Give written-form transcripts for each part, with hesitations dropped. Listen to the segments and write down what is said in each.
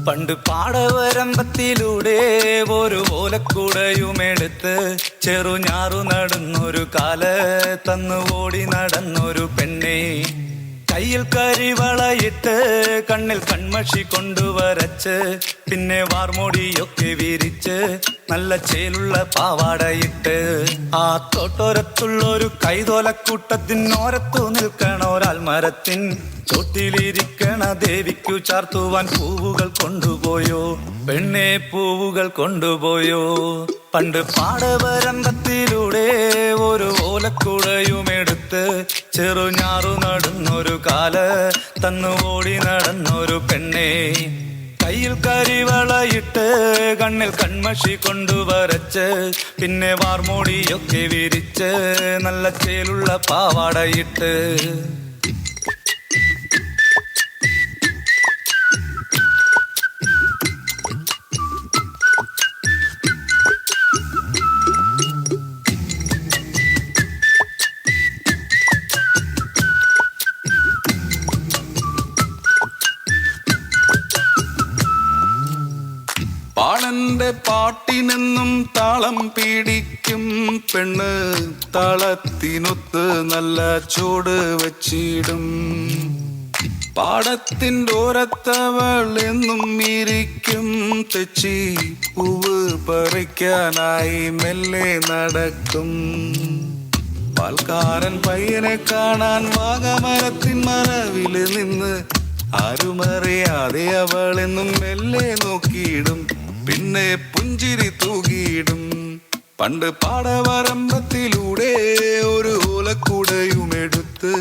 പണ്ട് പാടവരമ്പത്തിലൂടെ ഒരു ഓലക്കുടയുമെടുത്ത് ചെറുഞാറു നടന്നൊരു കാല തന്നു ഓടി നടന്നൊരു പെണ്ണെ, കയ്യിൽ കരിവളയിട്ട് കണ്ണിൽ കൺമഷി കൊണ്ടുവരച്ച് പിന്നെ വാർമോടിയൊക്കെ വിരിച്ച് നല്ല ചേലുള്ള പാവാടയിട്ട് ആ തോട്ടോരത്തുള്ളൊരു കൈതോലക്കൂട്ടത്തിനോരത്തു നിൽക്കണൊരാൽമരത്തിൻ ചോട്ടിലിരിക്കണ ദേവിക്കു ചാർത്തുവാൻ പൂവുകൾ കൊണ്ടുപോയോ പെണ്ണെ, പൂവുകൾ കൊണ്ടുപോയോ. പണ്ട് പാടവരമ്പത്തിലൂടെ ഒരു ഓലക്കുടയുമെടുത്ത് ചെറുഞാറു നടന്നൊരു കാല തന്നു ഓടി നടന്നൊരു പെണ്ണെ, കയ്യിൽ കരിവളയിട്ട് കണ്ണിൽ കൺമഷി കൊണ്ടുവരച്ച് പിന്നെ വാർമോടിയൊക്കെ വിരിച്ച് നല്ല ചേലുള്ള പാവാടയിട്ട് പാളന്റെ പാട്ടിനെന്നും താളം പിടിക്കും പെണ്ണ്, താളത്തിനൊത്ത് നല്ല ചൂട് വച്ചിടും. പാടത്തിൻ്റെ ഓരത്തവൾ എന്നും ഇരിക്കും തെച്ചി പൂവ് പറിക്കാനായി മെല്ലെ നടക്കും. പാൽക്കാരൻ പയ്യനെ കാണാൻ വാഗമരത്തിൻ മറവില് നിന്ന് ആരുമറിയാതെ അവളെന്നും മെല്ലെ നോക്കിയിടും, പിന്നെ പുഞ്ചിരി തൂകിയിടും. പണ്ട് പാടവരമ്പത്തിലൂടെ ഒരു ഓലക്കുടയുമെടുത്ത്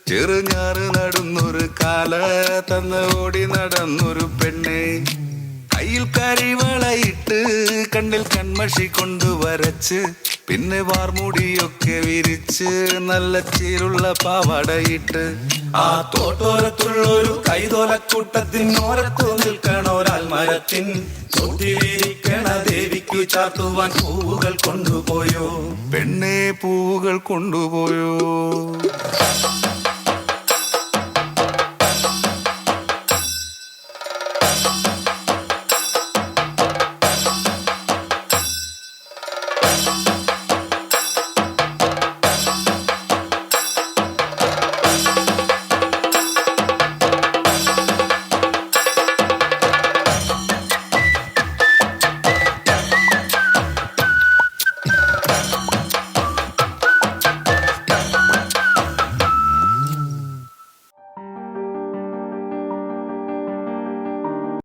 ചെറുഞാറ് നടന്നൊരു കാല തന്ന് ഓടി നടന്നൊരു പെണ്ണെ, കയ്യിൽ കരിവളയിട്ട് കണ്ണിൽ കൺമഷി കൊണ്ടുവരച്ച് പിന്നെ വാർമുടിയൊക്കെ വിരിച്ച് നല്ല ചേലുള്ള പാവാടയിട്ട് ആ തോട്ടോരത്തുള്ളൊരു കൈതോലക്കൂട്ടത്തിനോരത്തു നിൽക്കണൊരാൽമരത്തിൻ ചോട്ടിലിരിക്കണ ദേവിക്കു ചാർത്തുവാൻ പൂവുകൾ കൊണ്ടുപോയോ പെണ്ണെ, പൂവുകൾ കൊണ്ടുപോയോ.